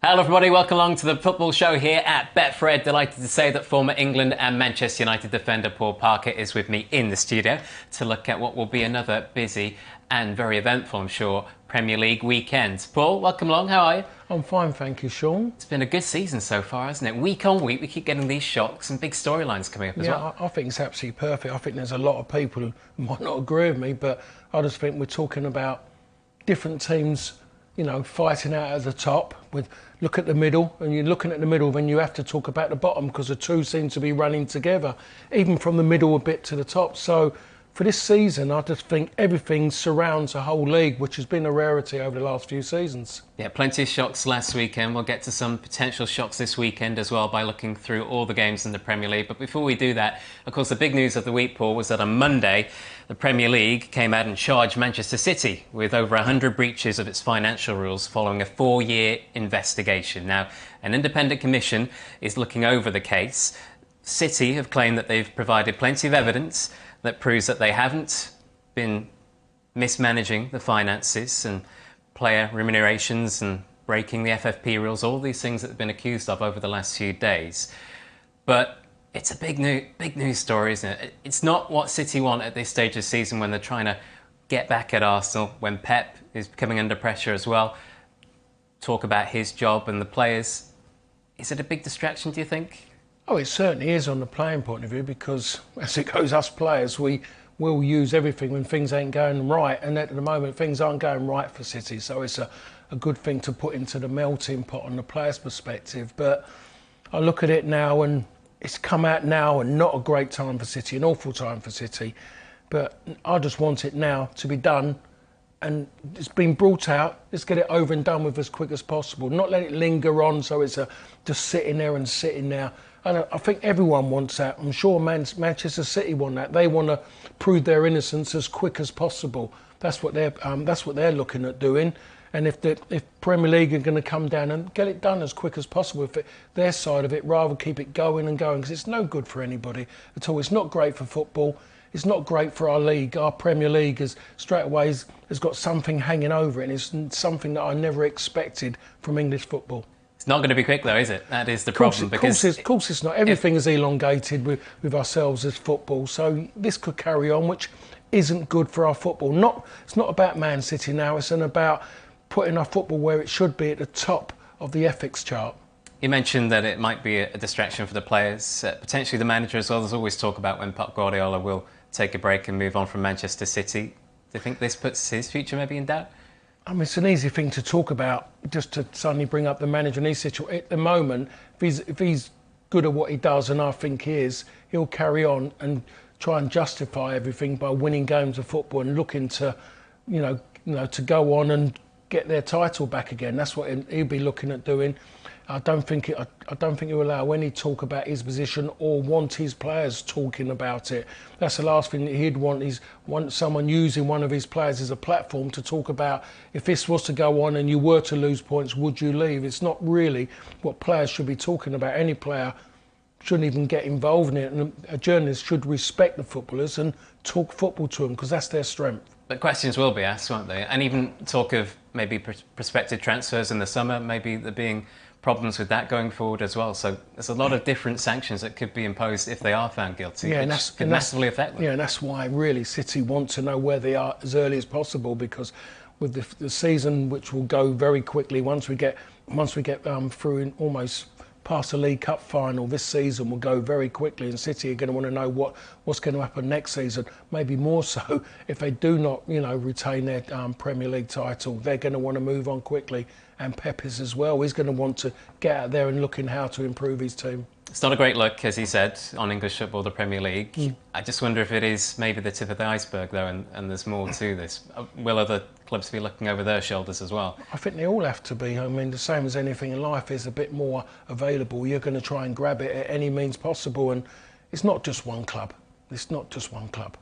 Hello everybody, welcome along to the football show here at Betfred. Delighted to say that former England and Manchester United defender Paul Parker is with me in the studio to look at what will be another busy and very eventful, I'm sure, Premier League weekend. Paul, welcome along, how are you? I'm fine, thank you, Sean. It's been a good season so far, hasn't it? Week on week we keep getting these shocks and big storylines coming up as well. I think it's absolutely perfect. I think there's a lot of people who might not agree with me, but I just think we're talking about different teams, you know, fighting out at the top. Look at the middle, and you're looking at the middle, then you have to talk about the bottom because the two seem to be running together, even from the middle a bit to the top. So for this season, I just think everything surrounds the whole league, which has been a rarity over the last few seasons. Yeah, plenty of shocks last weekend. We'll get to some potential shocks this weekend as well by looking through all the games in the Premier League. But before we do that, of course, the big news of the week, Paul, was that on Monday, the Premier League came out and charged Manchester City with over 100 breaches of its financial rules following a 4-year investigation. Now, an independent commission is looking over the case. City have claimed that they've provided plenty of evidence that proves that they haven't been mismanaging the finances and player remunerations and breaking the FFP rules, all these things that they've been accused of over the last few days. But it's a big news story, isn't it? It's not what City want at this stage of the season when they're trying to get back at Arsenal, when Pep is coming under pressure as well. Talk about his job and the players. Is it a big distraction, do you think? Oh, it certainly is on the playing point of view, because as it goes, us players, we will use everything when things ain't going right, and at the moment things aren't going right for City, so it's a good thing to put into the melting pot on the players' perspective. But I look at it now, and it's come out now, and not a great time for City, an awful time for City, but I just want it now to be done, and it's been brought out. Let's get it over and done with as quick as possible, not let it linger on so it's just sitting there and sitting there. And I think everyone wants that. I'm sure Manchester City want that. They want to prove their innocence as quick as possible. That's what they're looking at doing. And if Premier League are going to come down and get it done as quick as possible, their side of it, rather keep it going and going, because it's no good for anybody at all. It's not great for football. It's not great for our league. Our Premier League has got something hanging over it, and it's something that I never expected from English football. It's not going to be quick though, is it? That is the problem. Of course it's not. Everything is elongated with ourselves as football. So this could carry on, which isn't good for our football. It's not about Man City now. It's about putting our football where it should be, at the top of the ethics chart. You mentioned that it might be a distraction for the players, potentially the manager as well. There's always talk about when Pep Guardiola will take a break and move on from Manchester City. Do you think this puts his future maybe in doubt? I mean, it's an easy thing to talk about, just to suddenly bring up the manager in his situation. At the moment, if he's good at what he does, and I think he is, he'll carry on and try and justify everything by winning games of football and looking to, you know, to go on and get their title back again. That's what he'll be looking at doing. I don't think he'll allow any talk about his position or want his players talking about it. That's the last thing that he'd want, is someone using one of his players as a platform to talk about, if this was to go on and you were to lose points, would you leave? It's not really what players should be talking about. Any player shouldn't even get involved in it, and a journalist should respect the footballers and talk football to them, because that's their strength. But questions will be asked, won't they? And even talk of maybe prospective transfers in the summer, maybe there being problems with that going forward as well. So there's a lot of different sanctions that could be imposed if they are found guilty, which could massively affect them. Yeah, and that's why really City want to know where they are as early as possible, because with the season, which will go very quickly once we get through in almost past the League Cup final, this season will go very quickly, and City are going to want to know what's going to happen next season. Maybe more so if they do not, retain their Premier League title. They're going to want to move on quickly, and Pep is as well. He's going to want to get out there and look in how to improve his team. It's not a great look, as he said, on English football, the Premier League. I just wonder if it is maybe the tip of the iceberg, though, and there's more to this. Will other clubs be looking over their shoulders as well? I think they all have to be. I mean, the same as anything in life, is a bit more available. You're going to try and grab it at any means possible, and it's not just one club. It's not just one club.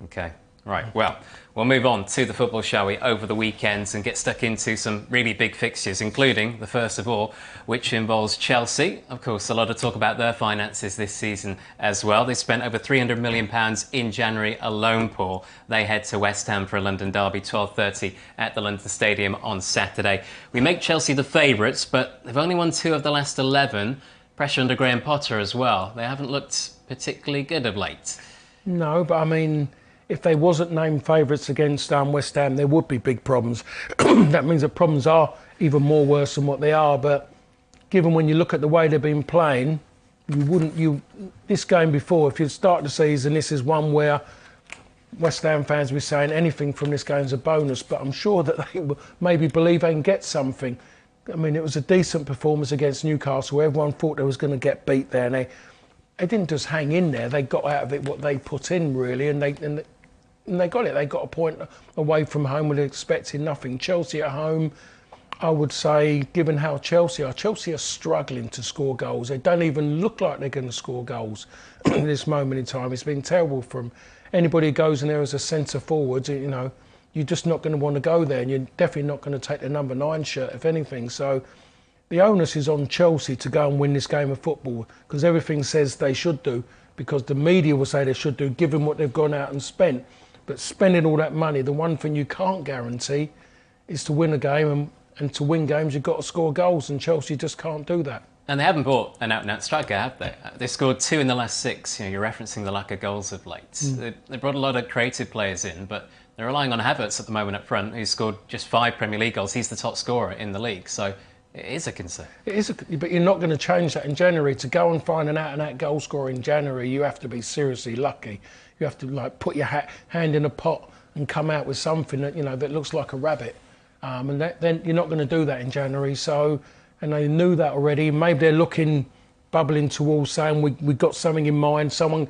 OK. Right, well, we'll move on to the football, shall we, over the weekends and get stuck into some really big fixtures, including the first of all, which involves Chelsea. Of course, a lot of talk about their finances this season as well. They spent over £300 million in January alone, Paul. They head to West Ham for a London derby, 12:30 at the London Stadium on Saturday. We make Chelsea the favourites, but they've only won 2 of the last 11. Pressure under Graham Potter as well. They haven't looked particularly good of late. No, but I mean, if they wasn't named favourites against West Ham, there would be big problems. That means the problems are even more worse than what they are. But given when you look at the way they've been playing, this game before, if you start the season, this is one where West Ham fans will be saying anything from this game is a bonus. But I'm sure that they will maybe believe they can get something. I mean, it was a decent performance against Newcastle. Everyone thought they was going to get beat there, and they didn't just hang in there. They got out of it what they put in, really, and they got it. They got a point away from home with expecting nothing. Chelsea at home, I would say, given how Chelsea are struggling to score goals. They don't even look like they're going to score goals at this moment in time. It's been terrible from anybody who goes in there as a centre forward. You know, you're just not going to want to go there, and you're definitely not going to take the number 9 shirt, if anything. So the onus is on Chelsea to go and win this game of football, because everything says they should do, because the media will say they should do, given what they've gone out and spent. But spending all that money, the one thing you can't guarantee is to win a game, and to win games you've got to score goals, and Chelsea just can't do that. And they haven't bought an out-and-out striker, have they? They scored 2 in the last 6. You know, you're referencing the lack of goals of late. They brought a lot of creative players in, but they're relying on Havertz at the moment up front, who scored just 5 Premier League goals. He's the top scorer in the league, so it is a concern. It is, but you're not going to change that in January. To go and find an out-and-out goal scorer in January, you have to be seriously lucky. You have to put your hand in a pot and come out with something that that looks like a rabbit, and then you're not going to do that in January. So, and they knew that already. Maybe they're bubbling towards saying we got something in mind. Someone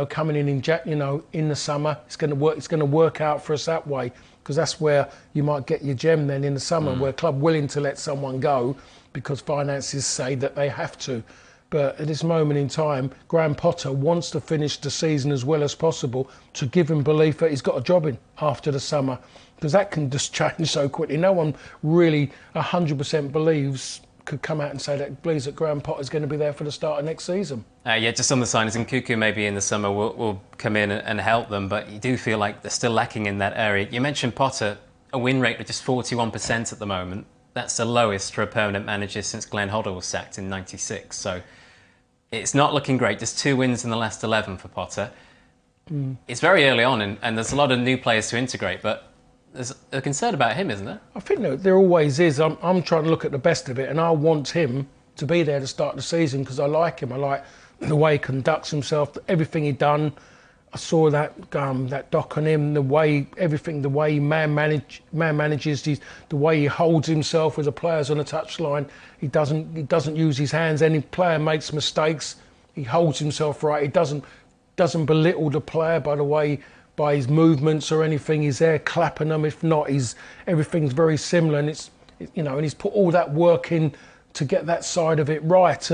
coming in in the summer. It's going to work. It's going to work out for us that way, because that's where you might get your gem then in the summer, where a club willing to let someone go because finances say that they have to. But at this moment in time, Graham Potter wants to finish the season as well as possible to give him belief that he's got a job in after the summer, because that can just change so quickly. No one really 100% could come out and say that believes that Graham Potter's going to be there for the start of next season. Yeah, just on the signings, and Cuckoo maybe in the summer will come in and help them, but you do feel like they're still lacking in that area. You mentioned Potter, a win rate of just 41% at the moment. That's the lowest for a permanent manager since Glenn Hoddle was sacked in '96. So it's not looking great. Just 2 wins in the last 11 for Potter. It's very early on, and there's a lot of new players to integrate, but there's a concern about him, isn't there? I think there always is. I'm trying to look at the best of it, and I want him to be there to start the season because I like him. I like the way he conducts himself, everything he done. I saw that doc on him, the way he man manages, the way he holds himself with the players on the touchline. He doesn't use his hands. Any player makes mistakes, he holds himself right. He doesn't belittle the player by his movements or anything. He's there clapping them. If not, everything's very similar, and and he's put all that work in to get that side of it right.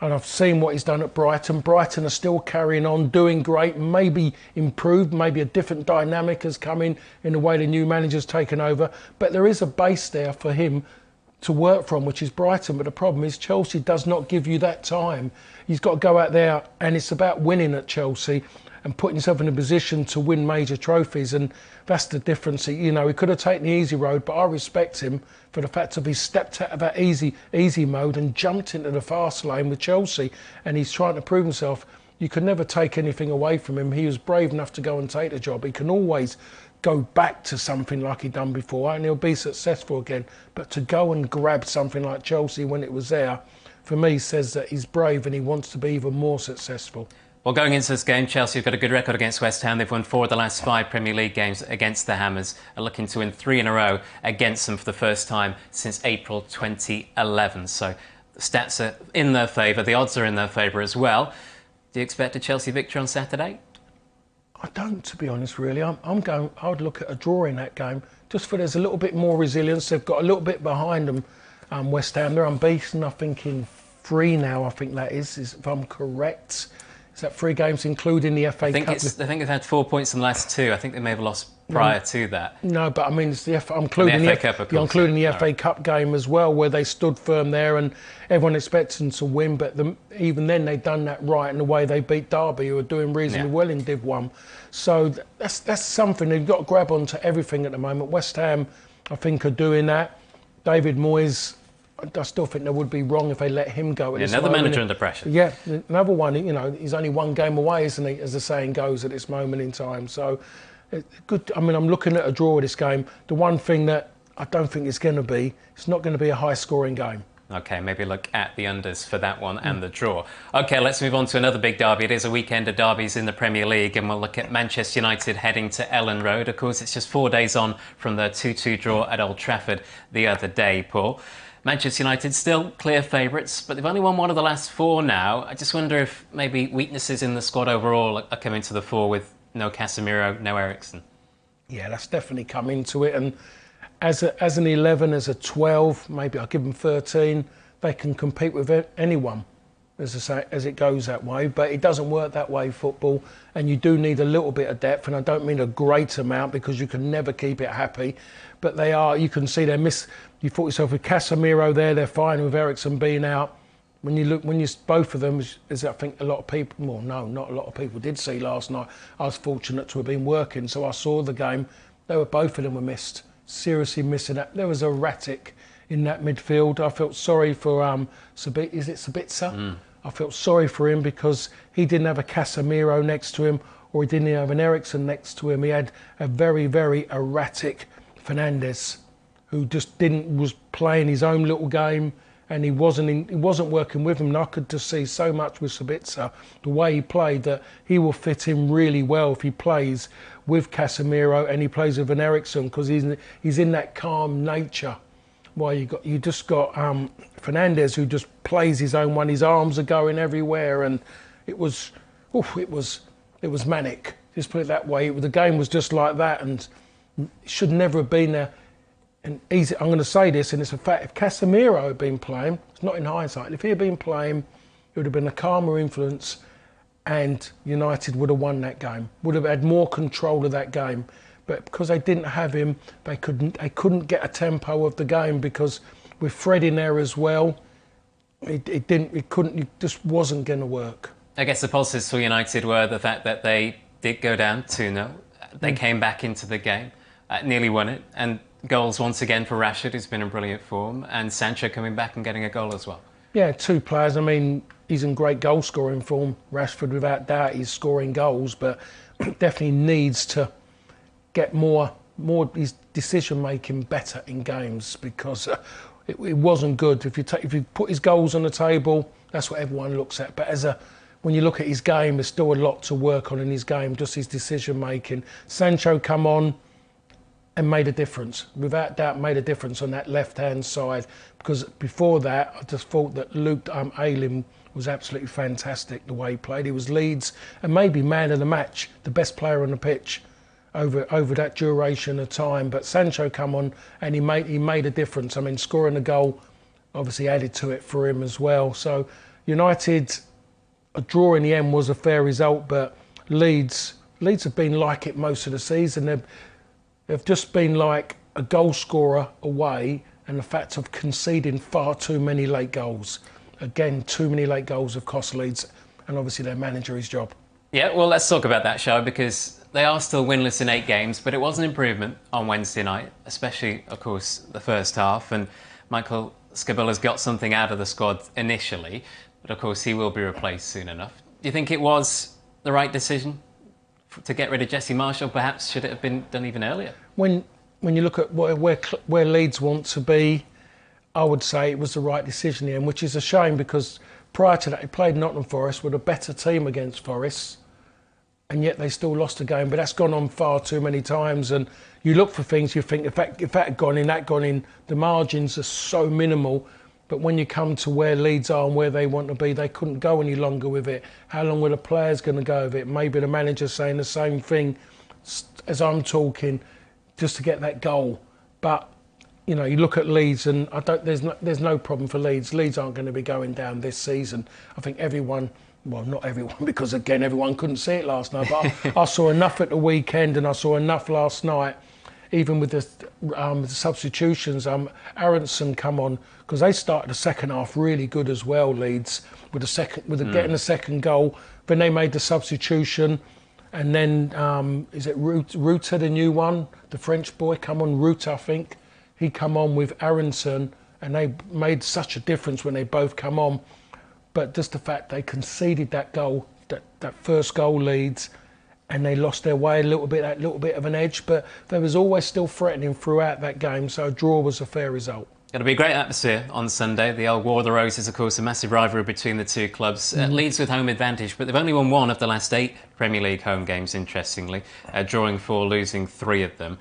And I've seen what he's done at Brighton. Brighton are still carrying on, doing great, maybe improved, maybe a different dynamic has come in the way the new manager's taken over. But there is a base there for him to work from, which is Brighton. But the problem is Chelsea does not give you that time. He's got to go out there, and it's about winning at Chelsea and putting himself in a position to win major trophies, and that's the difference. He could have taken the easy road, but I respect him for the fact that he stepped out of that easy mode and jumped into the fast lane with Chelsea, and he's trying to prove himself. You can never take anything away from him. He was brave enough to go and take the job. He can always go back to something like he'd done before, and he'll be successful again. But to go and grab something like Chelsea when it was there, for me, says that he's brave and he wants to be even more successful. Well, going into this game, Chelsea have got a good record against West Ham. They've won 4 of the last 5 Premier League games against the Hammers, are looking to win 3 in a row against them for the first time since April 2011. So the stats are in their favour, the odds are in their favour as well. Do you expect a Chelsea victory on Saturday? I don't, to be honest, really. I would look at a draw in that game, just for there's a little bit more resilience. They've got a little bit behind them, West Ham. They're unbeaten, I think, in 3 now, I think that is if I'm correct. is that 3 games including the FA Cup? I think they've had 4 points in the last 2. I think they may have lost prior to that. No, but I mean, it's I'm including the FA Cup, of course. Including the FA Cup game as well, where they stood firm there and everyone expects them to win. But even then, they've done that right in the way they beat Derby, who are doing reasonably well in Div 1. So that's something they've got to grab onto everything at the moment. West Ham, I think, are doing that. David Moyes, I still think they would be wrong if they let him go at this moment. Another manager under pressure. Yeah, another one. You know, he's only 1 game away, isn't he? As the saying goes, at this moment in time. So. Good. I mean, I'm looking at a draw of this game. The one thing that I don't think it's going to be, it's not going to be a high-scoring game. Okay, maybe look at the unders for that one and the draw. Okay, let's move on to another big derby. It is a weekend of derbies in the Premier League, and we'll look at Manchester United heading to Ellen Road. Of course, it's just 4 days on from the 2-2 draw at Old Trafford the other day, Paul. Manchester United still clear favourites, but they've only won 1 of the last 4 now. I just wonder if maybe weaknesses in the squad overall are coming to the fore with no Casemiro, no Eriksen. Yeah, that's definitely come into it. And as an 11, as a 12, maybe I'll give them 13, they can compete with anyone, as I say, as it goes that way. But it doesn't work that way, football. And you do need a little bit of depth. And I don't mean a great amount, because you can never keep it happy. But they are, you can see you thought yourself with Casemiro there, they're fine with Eriksen being out. When you both of them, as I think a lot of people, well, no, not a lot of people did see last night. I was fortunate to have been working, so I saw the game. Both of them were missed, seriously missing that. There was erratic in that midfield. I felt sorry for Sabitzer? I felt sorry for him because he didn't have a Casemiro next to him, or he didn't have an Eriksen next to him. He had a very, very erratic Fernandes, who just was playing his own little game. And he wasn't working with him. And I could just see so much with Sabitzer, the way he played, that he will fit in really well if he plays with Casemiro and he plays with an Eriksen, because he's in that calm nature. Well, you just got Fernandes, who just plays his own one. His arms are going everywhere, and it was manic. Just put it that way. The game was just like that, and it should never have been there. And I'm going to say this, and it's a fact, if Casemiro had been playing, it's not in hindsight, if he had been playing, it would have been a calmer influence, and United would have won that game, would have had more control of that game. But because they didn't have him, they couldn't get a tempo of the game, because with Fred in there as well, it just wasn't going to work. I guess the positives for United were the fact that they did go down 2-0. They came back into the game, nearly won it, and goals once again for Rashford, who's been in brilliant form, and Sancho coming back and getting a goal as well. Yeah, 2 players. I mean, he's in great goal scoring form. Rashford, without doubt, he's scoring goals, but definitely needs to get more his decision making better in games, because it wasn't good. If you put his goals on the table, that's what everyone looks at. But when you look at his game, there's still a lot to work on in his game, just his decision making. Sancho come on and made a difference, without doubt made a difference on that left-hand side, because before that I just thought that Luke Ayling was absolutely fantastic the way he played. He was Leeds and maybe man of the match, the best player on the pitch over that duration of time. But Sancho come on and he made a difference. I mean, scoring a goal obviously added to it for him as well. So United, a draw in the end was a fair result, but Leeds have been like it most of the season. They've just been like a goal scorer away, and the fact of conceding far too many late goals. Again, too many late goals have cost Leeds, and obviously their manager his job. Yeah, well, let's talk about that, shall we? Because they are still winless in 8 games, but it was an improvement on Wednesday night, especially, of course, the first half. And Michael Scabilla's got something out of the squad initially, but of course he will be replaced soon enough. Do you think it was the right decision to get rid of Jesse Marshall? Perhaps should it have been done even earlier? When you look at where Leeds want to be, I would say it was the right decision in the end, which is a shame, because prior to that he played Nottingham Forest with a better team against Forest, and yet they still lost a game. But that's gone on far too many times, and you look for things, you think if that had gone in, the margins are so minimal. But when you come to where Leeds are and where they want to be, they couldn't go any longer with it. How long were the players going to go with it? Maybe the manager's saying the same thing as I'm talking, just to get that goal. But you look at Leeds, and there's no problem for Leeds. Leeds aren't going to be going down this season. I think everyone well, not everyone, because again, everyone couldn't see it last night, but I saw enough at the weekend and I saw enough last night, even with the substitutions. Aronson come on, because they started the second half really good as well, Leeds, with getting the second goal. Then they made the substitution, and then, is it Ruta, the new one? The French boy come on, Ruta, I think. He come on with Aronson, and they made such a difference when they both come on. But just the fact they conceded that goal, that first goal, Leeds, and they lost their way a little bit, that little bit of an edge. But they was always still threatening throughout that game, so a draw was a fair result. It'll be a great atmosphere on Sunday. The old War of the Roses, of course, a massive rivalry between the two clubs. Leeds with home advantage, but they've only won one of the last 8 Premier League home games, interestingly, drawing 4, losing 3 of them.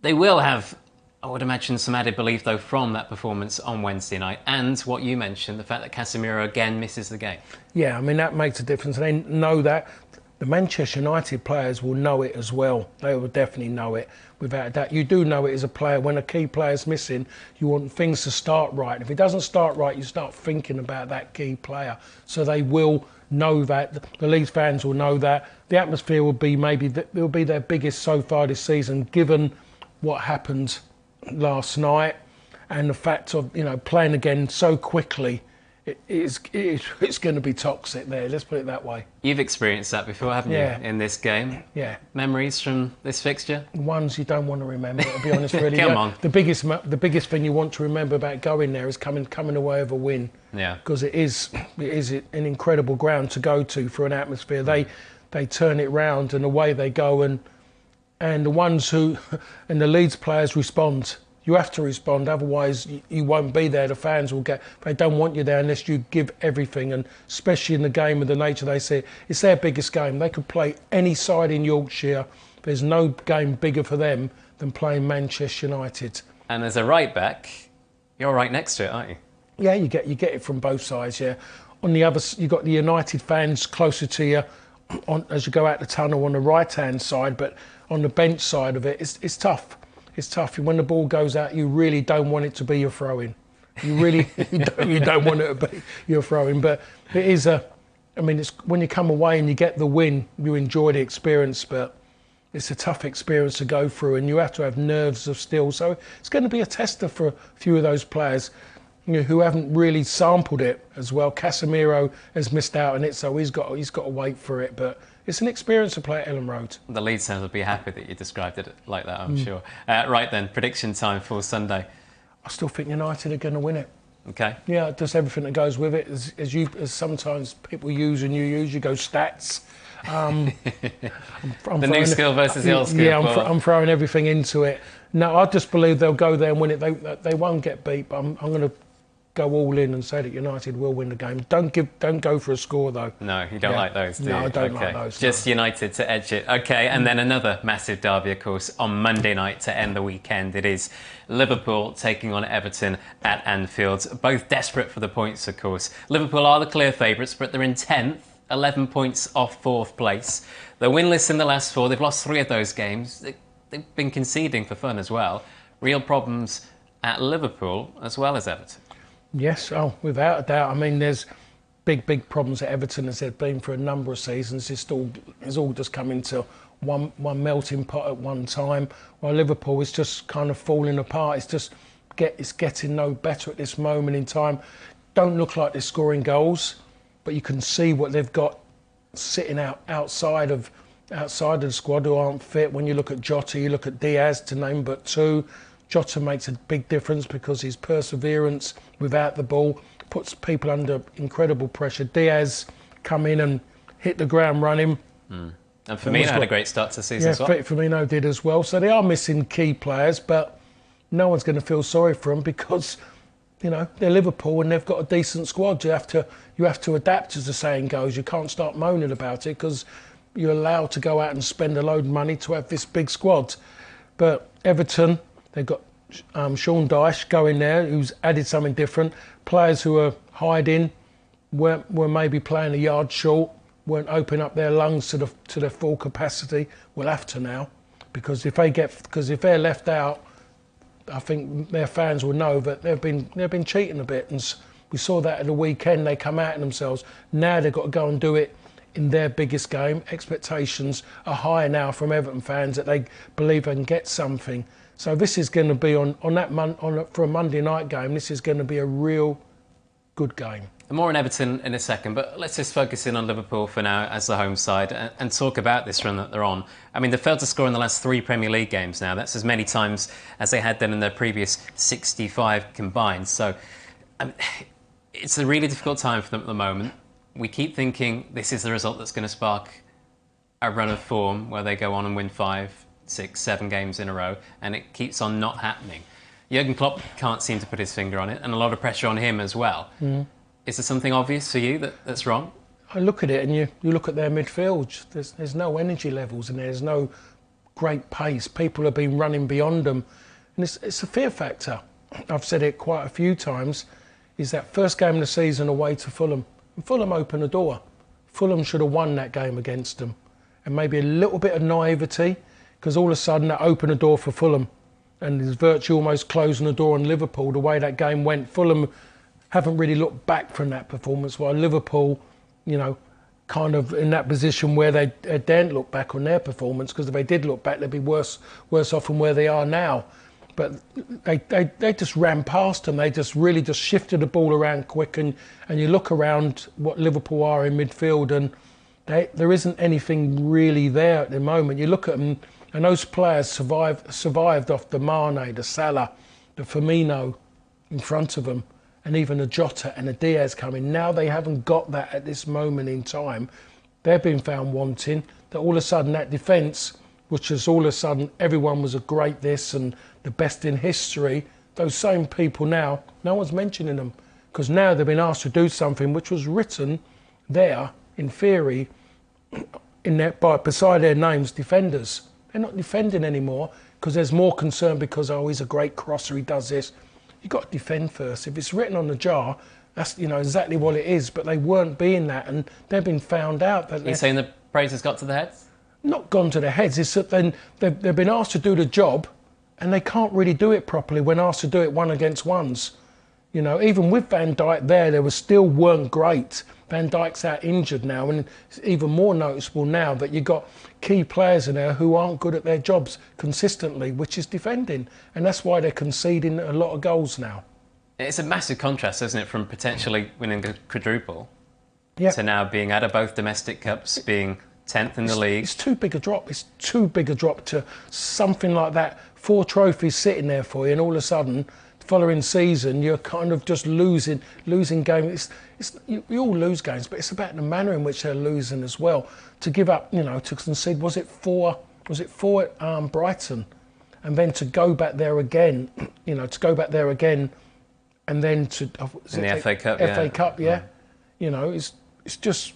They will have, I would imagine, some added belief, though, from that performance on Wednesday night. And what you mentioned, the fact that Casemiro again misses the game. Yeah, I mean, that makes a difference. They know that. The Manchester United players will know it as well. They will definitely know it, without that. You do know it as a player. When a key player's missing, you want things to start right. If it doesn't start right, you start thinking about that key player. So they will know that. The Leeds fans will know that. The atmosphere will be it'll be their biggest so far this season, given what happened last night and the fact of playing again so quickly. It's going to be toxic there, let's put it that way. You've experienced that before, haven't you, in this game? Yeah. Memories from this fixture? Ones you don't want to remember, to be honest, really. Come on. The biggest thing you want to remember about going there is coming away with a win. Yeah. Because it is an incredible ground to go to for an atmosphere. They turn it round and away they go, and the ones who and the Leeds players respond. You have to respond, otherwise you won't be there. The fans will they don't want you there unless you give everything, and especially in the game of the nature they say, it's their biggest game. They could play any side in Yorkshire. There's no game bigger for them than playing Manchester United. And as a right back, you're right next to it, aren't you? Yeah, you get it from both sides, yeah. On the other, you've got the United fans closer to you as you go out the tunnel on the right-hand side, but on the bench side of it, it's tough. It's tough. When the ball goes out, you really don't want it to be your throw-in. You really you don't want it to be your throw-in. But it is it's when you come away and you get the win, you enjoy the experience. But it's a tough experience to go through, and you have to have nerves of steel. So it's going to be a tester for a few of those players who haven't really sampled it as well. Casemiro has missed out on it, so he's got to wait for it. But it's an experience to play at Ellen Road. The Leeds fans will be happy that you described it like that, I'm sure. Right then, prediction time for Sunday. I still think United are going to win it. Okay. Yeah, just everything that goes with it. As sometimes people use and you go stats. I'm the new skill versus the old skill. Yeah, I'm throwing everything into it. No, I just believe they'll go there and win it. They won't get beat, but I'm going to go all in and say that United will win the game. Don't go for a score though. No, you don't like those, do you? No, I don't like those. Just United to edge it. Okay, and then another massive derby, of course, on Monday night to end the weekend. It is Liverpool taking on Everton at Anfield. Both desperate for the points, of course. Liverpool are the clear favourites, but they're in 10th, 11 points off 4th place. They're winless in the last 4. They've lost 3 of those games. They've been conceding for fun as well. Real problems at Liverpool as well as Everton. Yes, without a doubt. I mean, there's big problems at Everton as they've been for a number of seasons. It's all just come into one melting pot at one time. While Liverpool is just kind of falling apart. It's getting no better at this moment in time. Don't look like they're scoring goals, but you can see what they've got sitting outside of the squad who aren't fit. When you look at Jota, you look at Diaz, to name but 2. Jota makes a big difference because his perseverance without the ball puts people under incredible pressure. Diaz come in and hit the ground running. And Firmino had a great start to the season as well. Firmino did as well. So they are missing key players, but no one's going to feel sorry for them because they're Liverpool and they've got a decent squad. You have to adapt, as the saying goes. You can't start moaning about it because you're allowed to go out and spend a load of money to have this big squad. But Everton, they've got Sean Dyche going there, who's added something different. Players who are hiding were maybe playing a yard short, weren't opening up their lungs to their full capacity. Will have to now, because if they're left out, I think their fans will know that they've been cheating a bit, and We saw that at the weekend. They come out in themselves. Now they've got to go and do it in their biggest game. Expectations are higher now from Everton fans that they believe they can get something. So this is going to be for a Monday night game. This is going to be a real good game. More on Everton in a second, but let's just focus in on Liverpool for now as the home side and talk about this run that they're on. I mean, they've failed to score in the last 3 Premier League games now. That's as many times as they had done in their previous 65 combined. So it's a really difficult time for them at the moment. We keep thinking this is the result that's going to spark a run of form where they go on and win 5, 6, 7 games in a row, and it keeps on not happening. Jurgen Klopp can't seem to put his finger on it, and a lot of pressure on him as well. Is there something obvious for you that's wrong? I look at it and you look at their midfield. There's no energy levels and there's no great pace. People have been running beyond them. And it's a fear factor. I've said it quite a few times, is that first game of the season away to Fulham. And Fulham opened the door. Fulham should have won that game against them. And maybe a little bit of naivety, because all of a sudden that opened the door for Fulham. And there's virtually almost closing the door on Liverpool, the way that game went. Fulham haven't really looked back from that performance, while Liverpool, kind of in that position where they daren't look back on their performance, because if they did look back, they'd be worse off than where they are now. But they just ran past them. They just really just shifted the ball around quick, and you look around what Liverpool are in midfield, and there isn't anything really there at the moment. You look at them, and those players survived off the Mane, the Salah, the Firmino in front of them, and even the Jota and the Diaz coming. Now they haven't got that at this moment in time. They've been found wanting. That all of a sudden that defence, which is all of a sudden everyone was a great this and the best in history, those same people now, no one's mentioning them, because now they've been asked to do something which was written there in theory beside their names, defenders. They're not defending anymore because there's more concern because, he's a great crosser, he does this. You've got to defend first. If it's written on the jar, that's exactly what it is. But they weren't being that, and they've been found out. That you're saying the praise has got to the heads? Not gone to the heads. It's that then they've been asked to do the job, and they can't really do it properly when asked to do it one against ones. Even with Van Dijk there, they still weren't great. Van Dijk's out injured now, and it's even more noticeable now that you've got key players in there who aren't good at their jobs consistently, which is defending. And that's why they're conceding a lot of goals now. It's a massive contrast, isn't it, from potentially winning a quadruple to now being out of both domestic cups, being 10th in the league. It's too big a drop. It's too big a drop to something like that. 4 trophies sitting there for you, and all of a sudden, following season, you're kind of just losing games. You all lose games, but it's about the manner in which they're losing as well. To give up, to concede, was it 4 at Brighton, and then to go back there again, and then to in the FA Cup, FA Cup, yeah. It's just,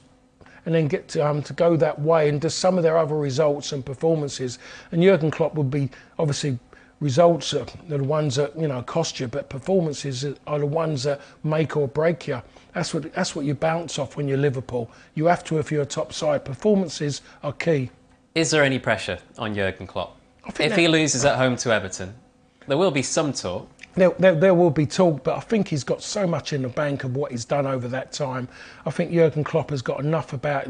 and then get to go that way, and just some of their other results and performances. And Jurgen Klopp would be obviously. Results are the ones that cost you, but performances are the ones that make or break you. That's what you bounce off when you're Liverpool. You have to if you're a top side. Performances are key. Is there any pressure on Jurgen Klopp? If he loses at home to Everton, there will be some talk. There will be talk, but I think he's got so much in the bank of what he's done over that time. I think Jurgen Klopp has got enough about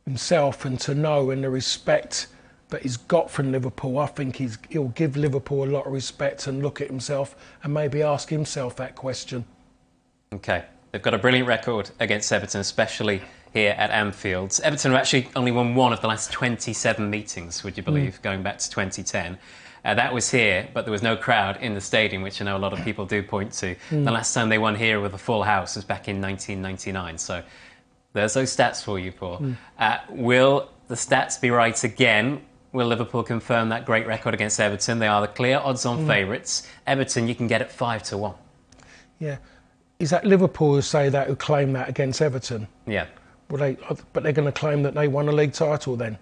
himself and to know, and the respect that he's got from Liverpool. I think he'll give Liverpool a lot of respect and look at himself and maybe ask himself that question. OK. They've got a brilliant record against Everton, especially here at Anfield. Everton have actually only won 1 of the last 27 meetings, would you believe, going back to 2010. That was here, but there was no crowd in the stadium, which I know a lot of people do point to. The last time they won here with a full house was back in 1999. So there's those stats for you, Paul. Will the stats be right again? Will Liverpool confirm that great record against Everton? They are the clear odds-on favourites. Everton, you can get it 5-1. Yeah. Is that Liverpool who claim that against Everton? Yeah. But they're going to claim that they won a league title then,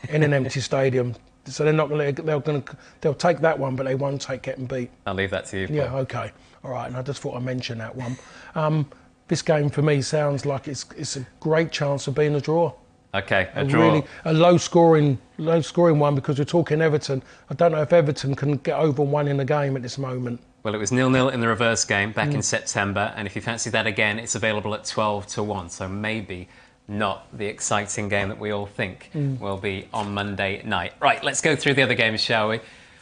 in an empty stadium. So they're not going to. They'll take that one, but they won't take getting beat. I'll leave that to you, Paul. Yeah. Okay. All right. And I just thought I'd mention that one. This game for me sounds like it's a great chance of being a draw. Okay, a draw. Really a low scoring one, because we're talking Everton. I don't know if Everton can get over 1 in a game at this moment. Well, it was 0-0 in the reverse game back in September, and if you fancy that again, it's available at 12-1. So maybe not the exciting game that we all think will be on Monday night. Right, let's go through the other games, shall we?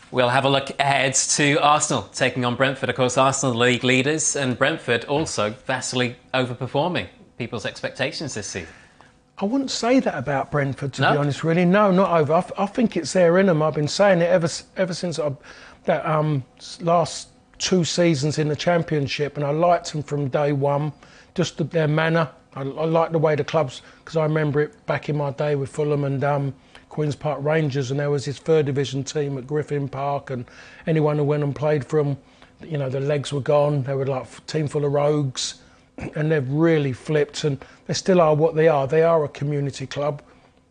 We'll have a look ahead to Arsenal taking on Brentford. Of course, Arsenal, the league leaders, and Brentford also vastly overperforming people's expectations this season. I wouldn't say that about Brentford, to be honest, really. No, not over. I think it's there in them. I've been saying it ever since that last 2 seasons in the Championship, and I liked them from day one, just their manner. I like the way the clubs, because I remember it back in my day with Fulham and Queen's Park Rangers, and there was this 3rd division team at Griffin Park, and anyone who went and played for them, you know, the legs were gone. They were like a team full of rogues, and they've really flipped, and they still are what they are. They are a community club.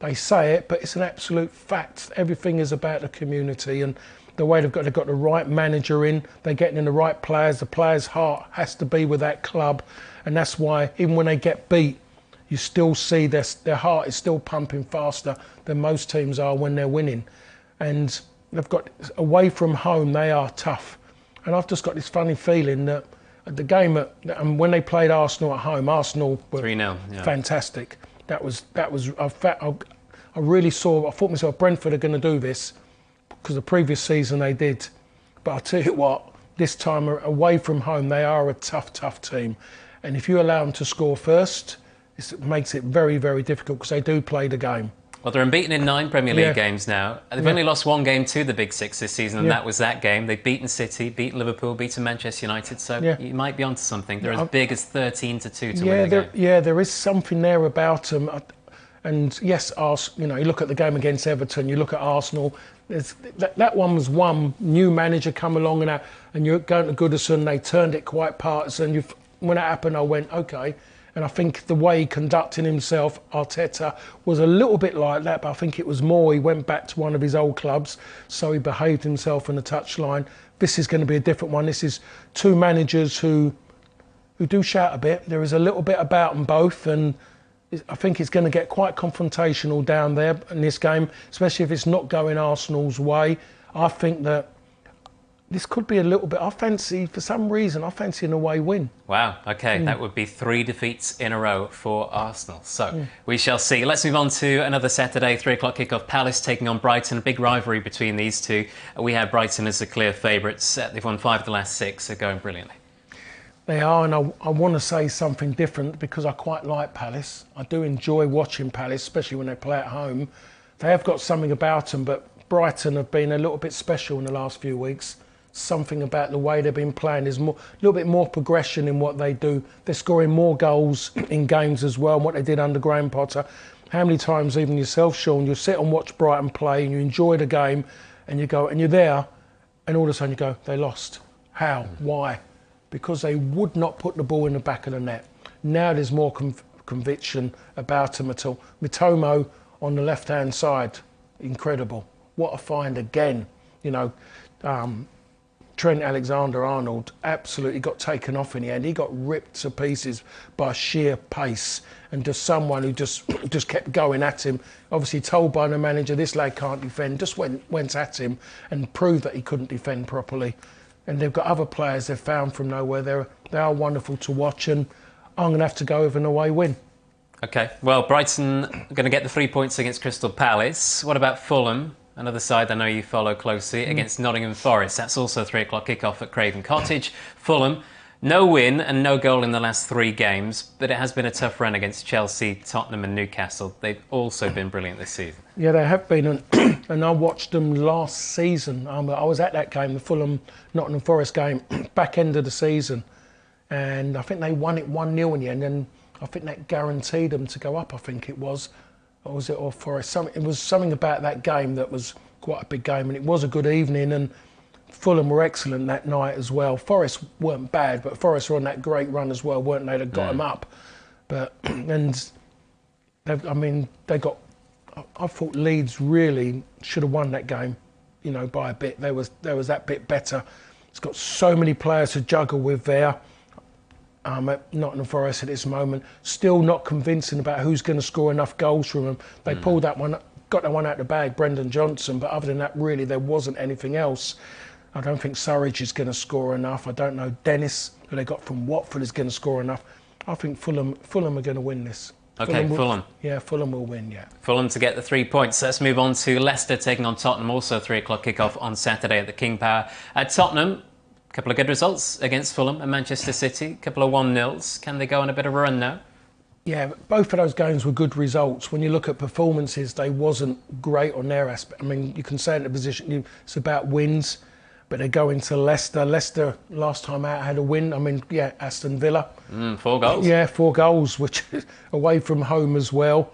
They say it, but it's an absolute fact. Everything is about the community, and the way they've got the right manager in, they're getting in the right players. The players' heart has to be with that club, and that's why even when they get beat, you still see their heart is still pumping faster than most teams are when they're winning. And they've got, away from home, they are tough. And I've just got this funny feeling that at the game, when they played Arsenal at home, Arsenal were 3-0, fantastic. That was I really saw, I thought myself, Brentford are going to do this, because the previous season they did. But I'll tell you what, this time away from home, they are a tough team. And if you allow them to score first, it makes it very, very difficult, because they do play the game. Well, they're unbeaten in 9 Premier League games now. They've only lost 1 game to the Big Six this season, and that was that game. They've beaten City, beaten Liverpool, beaten Manchester United, so you might be onto something. They're as big as 13-2 to win the game. Yeah, there is something there about them. And yes, you know, you look at the game against Everton, you look at Arsenal, that one was one new manager come along, and you're going to Goodison, they turned it quite partisan. When that happened, I went, okay. And I think the way he conducted himself, Arteta, was a little bit like that, but I think it was more, he went back to one of his old clubs, so he behaved himself on the touchline. This is going to be a different one. This is 2 managers who do shout a bit. There is a little bit about them both, and I think it's going to get quite confrontational down there in this game, especially if it's not going Arsenal's way. I think that this could be a little bit, for some reason, I fancy an away win. Wow, okay, that would be 3 defeats in a row for Arsenal. So we shall see. Let's move on to another Saturday, 3 o'clock kickoff. Palace taking on Brighton, a big rivalry between these two. We have Brighton as the clear favourites. They've won 5 of the last 6, they're going brilliantly. They are, and I want to say something different, because I quite like Palace. I do enjoy watching Palace, especially when they play at home. They have got something about them, but Brighton have been a little bit special in the last few weeks. Something about the way they've been playing. There's a little bit more progression in what they do. They're scoring more goals in games as well, and what they did under Graham Potter. How many times, even yourself, Sean, you sit and watch Brighton play and you enjoy the game, and you go, and you're there, and all of a sudden you go, they lost. How? Why? Because they would not put the ball in the back of the net. Now there's more conviction about them at all. Mitomo on the left-hand side, incredible. What a find again. You know, Trent Alexander-Arnold absolutely got taken off in the end. He got ripped to pieces by sheer pace, and just someone who just kept going at him. Obviously told by the manager, this lad can't defend, just went at him and proved that he couldn't defend properly. And they've got other players they've found from nowhere. They are wonderful to watch, and I'm going to have to go with an away win. OK, well, Brighton are going to get the 3 points against Crystal Palace. What about Fulham? Another side I know you follow closely, against Nottingham Forest. That's also 3 o'clock kickoff at Craven Cottage. Fulham, no win and no goal in the last 3 games, but it has been a tough run against Chelsea, Tottenham and Newcastle. They've also been brilliant this season. Yeah, they have been, and I watched them last season. I was at that game, the Fulham-Nottingham Forest game, back end of the season, and I think they won it 1-0 in the end, and I think that guaranteed them to go up, I think it was. Or was it or Forest? It was something about that game that was quite a big game, and it was a good evening, and Fulham were excellent that night as well. Forest weren't bad, but Forest were on that great run as well, weren't they? That got them up. But they got. I thought Leeds really should have won that game, you know, by a bit. There was that bit better. It's got so many players to juggle with there. At Nottingham Forest at this moment, still not convincing about who's going to score enough goals from them. They pulled that one, got that one out the bag, Brendan Johnson, but other than that, really, there wasn't anything else. I don't think Surridge is going to score enough. I don't know Dennis, who they got from Watford, is going to score enough. I think Fulham are going to win this. Okay, Fulham. Yeah, Fulham will win, yeah. Fulham to get the 3 points. Let's move on to Leicester taking on Tottenham, also 3 o'clock kickoff on Saturday at the King Power. At Tottenham, a couple of good results against Fulham and Manchester City, a couple of 1-0s. Can they go on a bit of a run now? Yeah, both of those games were good results. When you look at performances, they wasn't great on their aspect. I mean, you can say in the position, it's about wins, but they go into Leicester. Leicester, last time out, had a win. I mean, yeah, Aston Villa. 4 goals? Yeah, 4 goals, which is away from home as well.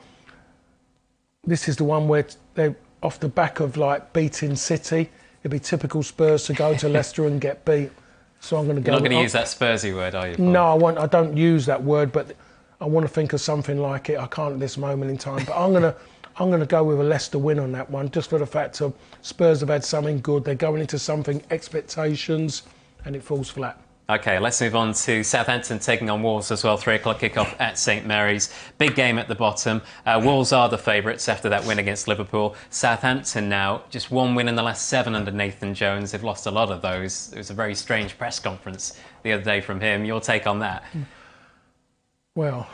This is the one where they're off the back of, like, beating City. It'd be typical Spurs to go to Leicester and get beat. So I'm going to go... You're not going to use that Spursy word, are you, Paul? No, I don't use that word, but I want to think of something like it. I can't at this moment in time, but I'm going to go with a Leicester win on that one, just for the fact of Spurs have had something good. They're going into something, expectations, and it falls flat. OK, let's move on to Southampton taking on Wolves as well. 3 o'clock kickoff at St Mary's. Big game at the bottom. Wolves are the favourites after that win against Liverpool. Southampton now, just 1 win in the last 7 under Nathan Jones. They've lost a lot of those. It was a very strange press conference the other day from him. Your take on that? Well,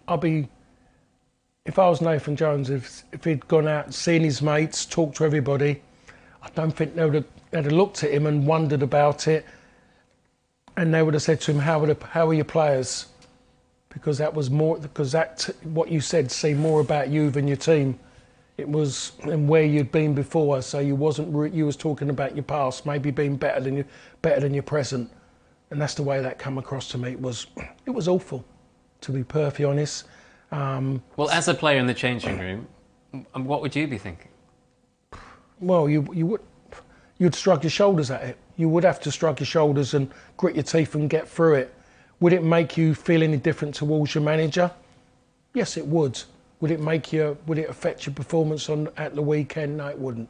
if I was Nathan Jones, if he'd gone out and seen his mates, talked to everybody, I don't think they'd have looked at him and wondered about it, and they would have said to him, how are your players? Because what you said seemed more about you than your team. It was and where you'd been before, so you was talking about your past, maybe being better than your present, and that's the way that come across to me. It was awful, to be perfectly honest. Well, as a player in the changing room, what would you be thinking? Well, you'd shrug your shoulders at it. You would have to shrug your shoulders and grit your teeth and get through it. Would it make you feel any different towards your manager? Yes, it would. Would it affect your performance at the weekend? No, it wouldn't.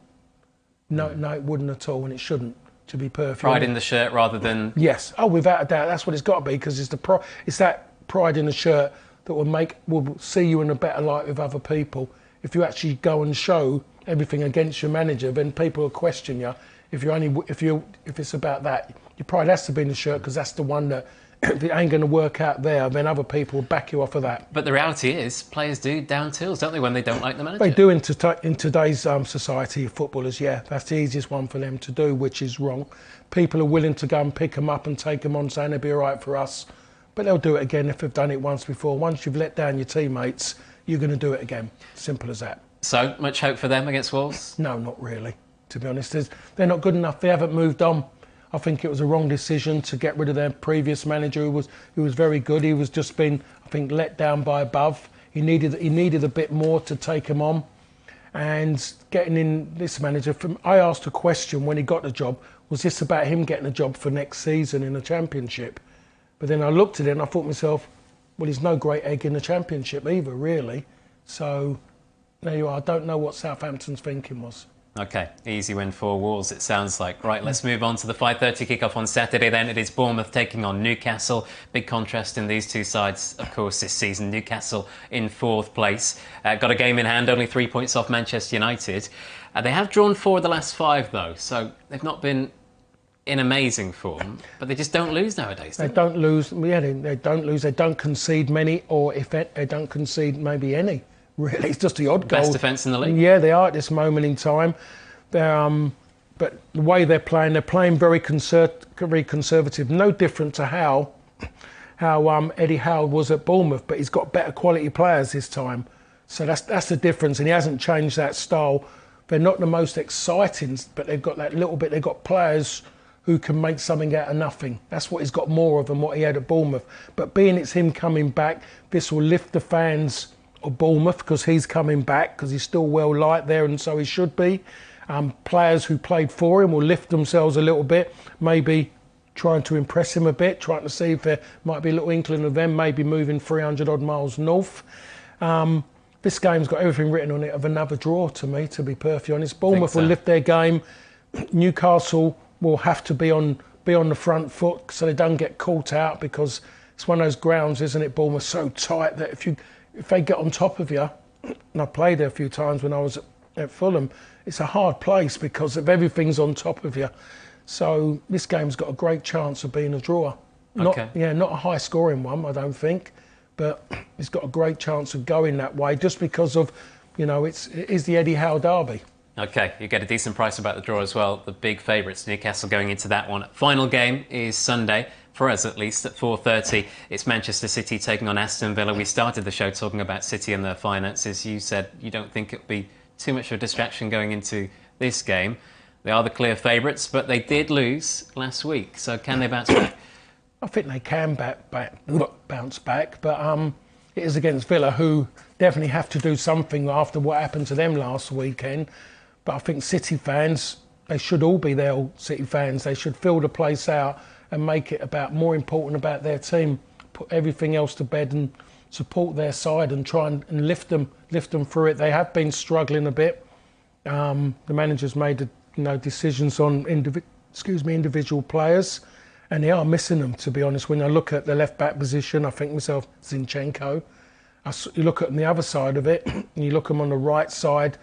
No, it wouldn't at all, and it shouldn't, to be perfect. Pride in the shirt rather than... Yes. Oh, without a doubt, that's what it's got to be, because it's that pride in the shirt that will see you in a better light with other people. If you actually go and show everything against your manager, then people will question you. If it's about that, your pride has to be in the shirt, because that's the one that if it ain't going to work out there, then other people will back you off of that. But the reality is, players do down tools, don't they, when they don't like the manager? They do in today's society of footballers, yeah. That's the easiest one for them to do, which is wrong. People are willing to go and pick them up and take them on, saying they'll be all right for us. But they'll do it again if they've done it once before. Once you've let down your teammates, you're going to do it again. Simple as that. So, much hope for them against Wolves? No, not really, to be honest. They're not good enough. They haven't moved on. I think it was a wrong decision to get rid of their previous manager, who was very good. He was just been, I think, let down by above. He needed a bit more to take him on. And getting in this manager, I asked a question when he got the job, was this about him getting a job for next season in the Championship? But then I looked at it and I thought to myself, well, he's no great egg in the Championship either, really. So there you are. I don't know what Southampton's thinking was. OK, easy win for Wolves, it sounds like. Right, let's move on to the 5:30 kickoff on Saturday then. It is Bournemouth taking on Newcastle. Big contrast in these two sides, of course, this season. Newcastle in 4th place. Got a game in hand, only 3 points off Manchester United. They have drawn 4 of the last 5, though, so they've not been in amazing form, but they just don't lose nowadays, do they? They don't lose. Yeah, they don't lose. They don't concede many, or if they don't concede maybe any. Really, it's just the odd goal. Best defence in the league. Yeah, they are at this moment in time. But the way they're playing very conservative. No different to how Eddie Howe was at Bournemouth, but he's got better quality players this time. So that's the difference, and he hasn't changed that style. They're not the most exciting, but they've got that little bit. They've got players who can make something out of nothing. That's what he's got more of than what he had at Bournemouth. But being it's him coming back, this will lift the fans of Bournemouth, because he's coming back, because he's still well liked there, and so he should be. Players who played for him will lift themselves a little bit, maybe trying to impress him a bit, trying to see if there might be a little inkling of them, maybe moving 300 odd miles north. This game's got everything written on it of another draw to me, to be perfectly honest. Bournemouth will lift their game. Newcastle will have to be on the front foot so they don't get caught out, because it's one of those grounds, isn't it, Bournemouth, so tight that if they get on top of you, and I played there a few times when I was at Fulham. It's a hard place because of everything's on top of you. So this game's got a great chance of being a draw. Not a high-scoring one, I don't think, but it's got a great chance of going that way just because of, it is the Eddie Howe Derby. Okay, you get a decent price about the draw as well. The big favourites, Newcastle, going into that one. Final game is Sunday, for us at least, at 4:30. It's Manchester City taking on Aston Villa. We started the show talking about City and their finances. You said you don't think it'll be too much of a distraction going into this game. They are the clear favourites, but they did lose last week. So can they bounce back? I think they can bounce back, but it is against Villa, who definitely have to do something after what happened to them last weekend. But I think City fans, they should all be there, City fans. They should fill the place out and make it more important about their team. Put everything else to bed and support their side and try and lift them through it. They have been struggling a bit. The manager's made decisions on individual players, and they are missing them, to be honest. When I look at the left back position, I think myself Zinchenko. You look at the other side of it, and you look at them on the right side.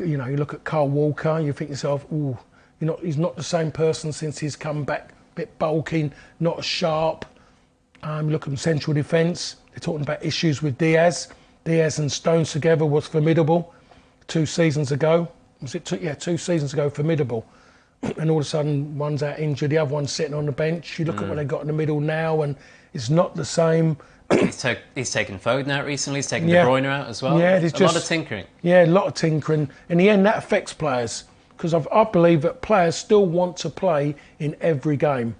You look at Carl Walker, you think yourself, ooh, he's not the same person since he's come back, a bit bulky, not as sharp. Look at central defence. They're talking about issues with Diaz. Diaz and Stones together was formidable 2 seasons ago. Was it 2 seasons ago, formidable. And all of a sudden, one's out injured, the other one's sitting on the bench. You look at what they got in the middle now, and it's not the same. He's taken Foden out recently. He's taken De Bruyne out as well. Yeah, there's a lot of tinkering. Yeah, a lot of tinkering. In the end, that affects players because I believe that players still want to play in every game.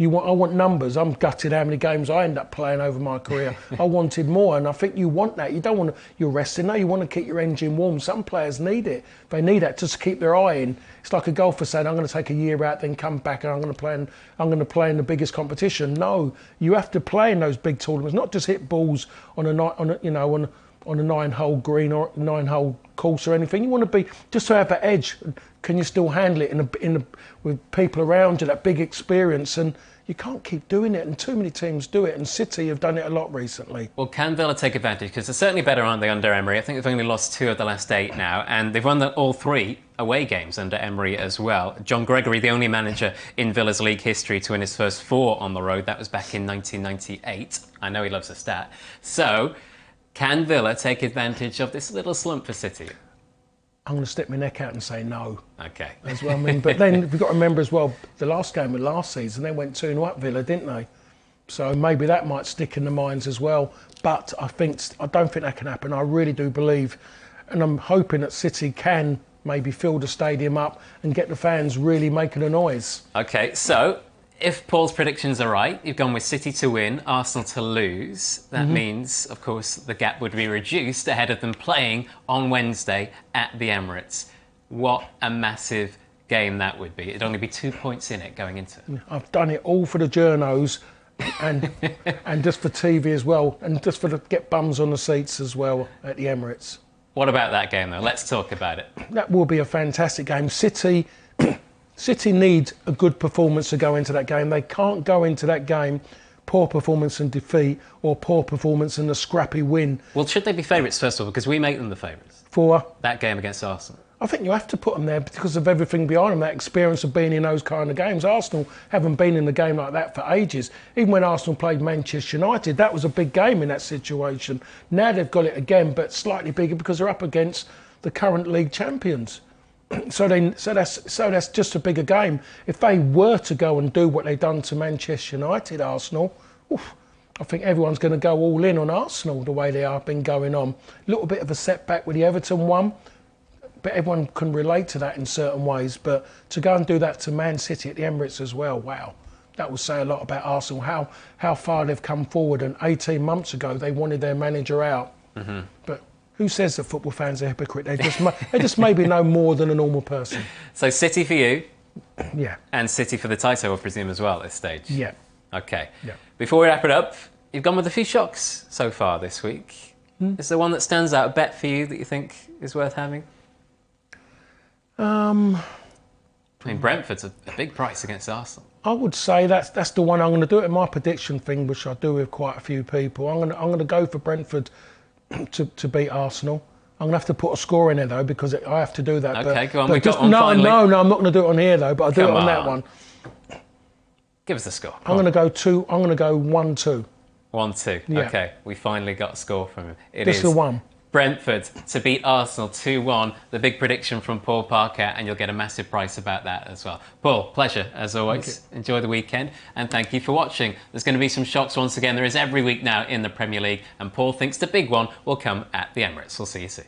I want numbers. I'm gutted how many games I end up playing over my career. I wanted more, and I think you want that. You don't want you're resting. No, you want to keep your engine warm. Some players need it. They need that just to keep their eye in. It's like a golfer saying, "I'm going to take a year out, then come back, and I'm going to play in the biggest competition." No, you have to play in those big tournaments, not just hit balls on a 9-hole green or 9-hole course or anything. You want to be just to have that edge. Can you still handle it with people around you, that big experience? And you can't keep doing it, and too many teams do it, and City have done it a lot recently. Well, can Villa take advantage? Because they're certainly better, aren't they, under Emery? I think they've only lost 2 of the last 8 now, and they've won all 3 away games under Emery as well. John Gregory, the only manager in Villa's league history to win his first 4 on the road. That was back in 1998. I know he loves a stat. So, can Villa take advantage of this little slump for City? I'm going to stick my neck out and say no. Okay. As well, but then we've got to remember as well, the last game of last season, they went 2-0 up Villa, didn't they? So maybe that might stick in the minds as well. But I don't think that can happen. I really do believe, and I'm hoping that City can maybe fill the stadium up and get the fans really making a noise. Okay, so if Paul's predictions are right, you've gone with City to win, Arsenal to lose. That means, of course, the gap would be reduced ahead of them playing on Wednesday at the Emirates. What a massive game that would be. It'd only be 2 points in it going into it. I've done it all for the journos and just for TV as well, and just for get bums on the seats as well at the Emirates. What about that game, though? Let's talk about it. That will be a fantastic game. City need a good performance to go into that game. They can't go into that game poor performance and defeat or poor performance and a scrappy win. Well, should they be favourites, first of all, because we make them the favourites? For that game against Arsenal. I think you have to put them there because of everything behind them, that experience of being in those kind of games. Arsenal haven't been in a game like that for ages. Even when Arsenal played Manchester United, that was a big game in that situation. Now they've got it again, but slightly bigger because they're up against the current league champions. So that's just a bigger game. If they were to go and do what they've done to Manchester United, Arsenal, I think everyone's going to go all in on Arsenal the way they have been going on. A little bit of a setback with the Everton one, but everyone can relate to that in certain ways. But to go and do that to Man City at the Emirates as well, wow. That will say a lot about Arsenal, how far they've come forward. And 18 months ago, they wanted their manager out. But who says that football fans are hypocrite? They just maybe know more than a normal person. So City for you? Yeah. And City for the title, I presume, as well at this stage? Yeah. Okay. Yeah. Before we wrap it up, you've gone with a few shocks so far this week. Is there one that stands out, a bet for you that you think is worth having? I mean, Brentford's a big price against Arsenal. I would say that's the one I'm going to do it in my prediction thing, which I do with quite a few people. I'm going to go for Brentford to beat Arsenal. I'm going to have to put a score in there, though, because I have to do that. Okay, go on. But We got one finally. No, I'm not going to do it on here, though, but I'll do it on that one. Give us the score. I'm going to go 1-2. 1-2. Yeah. Okay, we finally got a score from him. This is the one. Brentford to beat Arsenal 2-1. The big prediction from Paul Parker, and you'll get a massive price about that as well. Paul, pleasure as always. Enjoy the weekend, and thank you for watching. There's going to be some shocks once again. There is every week now in the Premier League, and Paul thinks the big one will come at the Emirates. We'll see you soon.